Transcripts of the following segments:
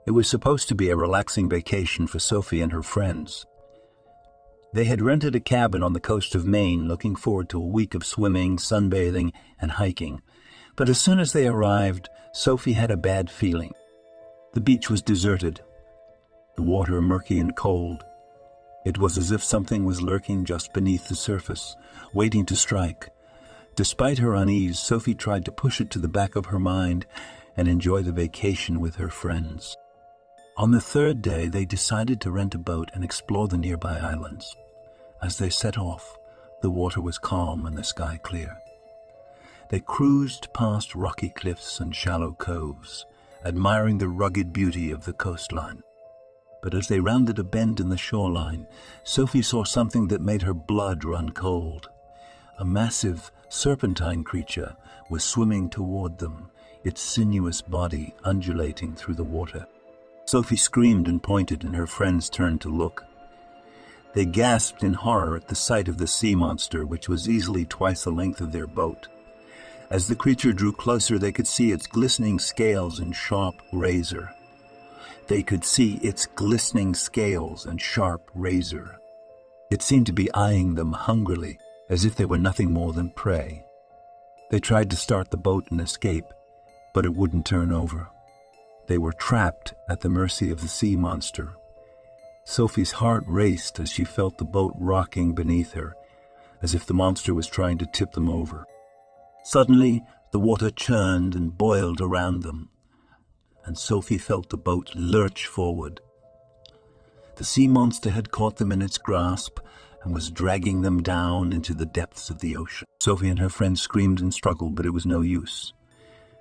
It was supposed to be a relaxing vacation for Sophie and her friends. They had rented a cabin on the coast of Maine, looking forward to a week of swimming, sunbathing, and hiking. But as soon as they arrived, Sophie had a bad feeling. The beach was deserted, the water murky and cold. It was as if something was lurking just beneath the surface, waiting to strike. Despite her unease, Sophie tried to push it to the back of her mind and enjoy the vacation with her friends. On the third day, they decided to rent a boat and explore the nearby islands. As they set off, the water was calm and the sky clear. They cruised past rocky cliffs and shallow coves, admiring the rugged beauty of the coastline. But as they rounded a bend in the shoreline, Sophie saw something that made her blood run cold. A massive serpentine creature was swimming toward them, its sinuous body undulating through the water. Sophie screamed and pointed, and her friends turned to look. They gasped in horror at the sight of the sea monster, which was easily twice the length of their boat. As the creature drew closer, they could see its glistening scales and sharp razor. They could see its glistening scales and sharp razor. It seemed to be eyeing them hungrily, as if they were nothing more than prey. They tried to start the boat and escape, but it wouldn't turn over. They were trapped at the mercy of the sea monster. Sophie's heart raced as she felt the boat rocking beneath her, as if the monster was trying to tip them over. Suddenly, the water churned and boiled around them, and Sophie felt the boat lurch forward. The sea monster had caught them in its grasp and was dragging them down into the depths of the ocean. Sophie and her friends screamed and struggled, but it was no use.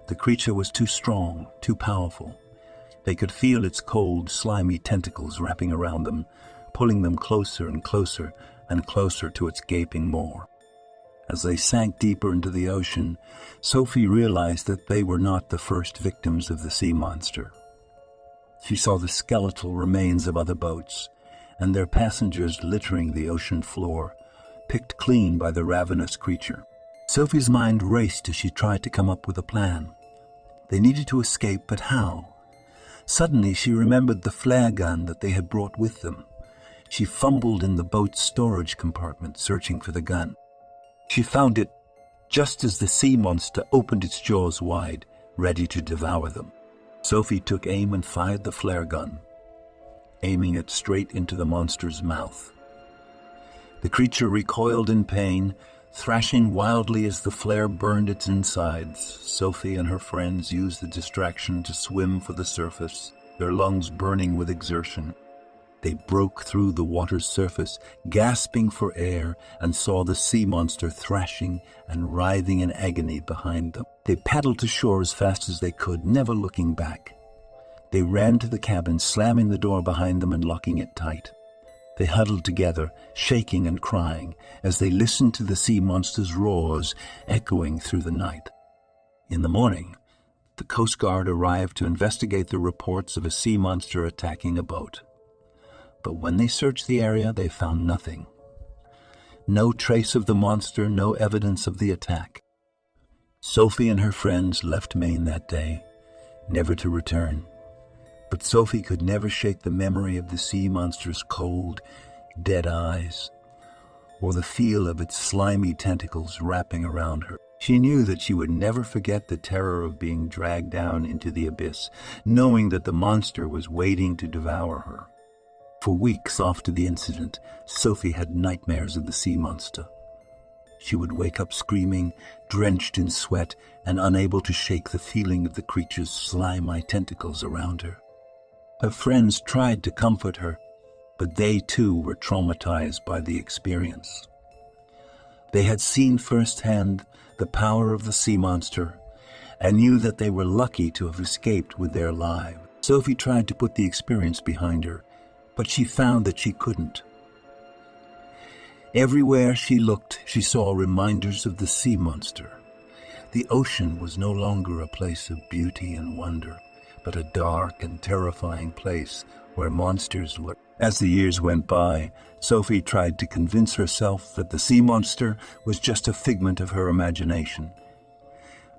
The creature was too strong, too powerful. They could feel its cold, slimy tentacles wrapping around them, pulling them closer and closer and closer to its gaping maw. As they sank deeper into the ocean, Sophie realized that they were not the first victims of the sea monster. She saw the skeletal remains of other boats, and their passengers littering the ocean floor, picked clean by the ravenous creature. Sophie's mind raced as she tried to come up with a plan. They needed to escape, but how? Suddenly she remembered the flare gun that they had brought with them. She fumbled in the boat's storage compartment, searching for the gun. She found it just as the sea monster opened its jaws wide, ready to devour them. Sophie took aim and fired the flare gun, aiming it straight into the monster's mouth. The creature recoiled in pain, thrashing wildly as the flare burned its insides. Sophie and her friends used the distraction to swim for the surface, their lungs burning with exertion. They broke through the water's surface, gasping for air, and saw the sea monster thrashing and writhing in agony behind them. They paddled to shore as fast as they could, never looking back. They ran to the cabin, slamming the door behind them and locking it tight. They huddled together, shaking and crying, as they listened to the sea monster's roars echoing through the night. In the morning, the Coast Guard arrived to investigate the reports of a sea monster attacking a boat. But when they searched the area, they found nothing. No trace of the monster, no evidence of the attack. Sophie and her friends left Maine that day, never to return. But Sophie could never shake the memory of the sea monster's cold, dead eyes, or the feel of its slimy tentacles wrapping around her. She knew that she would never forget the terror of being dragged down into the abyss, knowing that the monster was waiting to devour her. For weeks after the incident, Sophie had nightmares of the sea monster. She would wake up screaming, drenched in sweat, and unable to shake the feeling of the creature's slimy tentacles around her. Her friends tried to comfort her, but they too were traumatized by the experience. They had seen firsthand the power of the sea monster and knew that they were lucky to have escaped with their lives. Sophie tried to put the experience behind her, but she found that she couldn't. Everywhere she looked, she saw reminders of the sea monster. The ocean was no longer a place of beauty and wonder, but a dark and terrifying place where monsters lurked. As the years went by, Sophie tried to convince herself that the sea monster was just a figment of her imagination.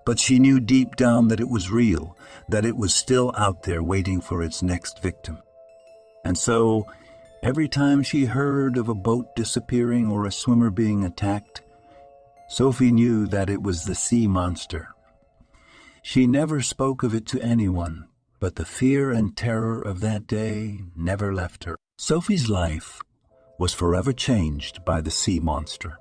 But she knew deep down that it was real, that it was still out there waiting for its next victim. And so, every time she heard of a boat disappearing or a swimmer being attacked, Sophie knew that it was the sea monster. She never spoke of it to anyone, but the fear and terror of that day never left her. Sophie's life was forever changed by the sea monster.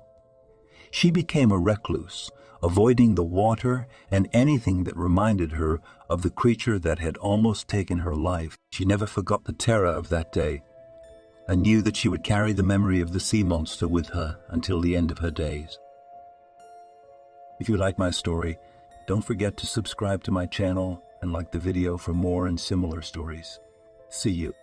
She became a recluse, avoiding the water and anything that reminded her of the creature that had almost taken her life. She never forgot the terror of that day, and knew that she would carry the memory of the sea monster with her until the end of her days. If you like my story, don't forget to subscribe to my channel and like the video for more and similar stories. See you.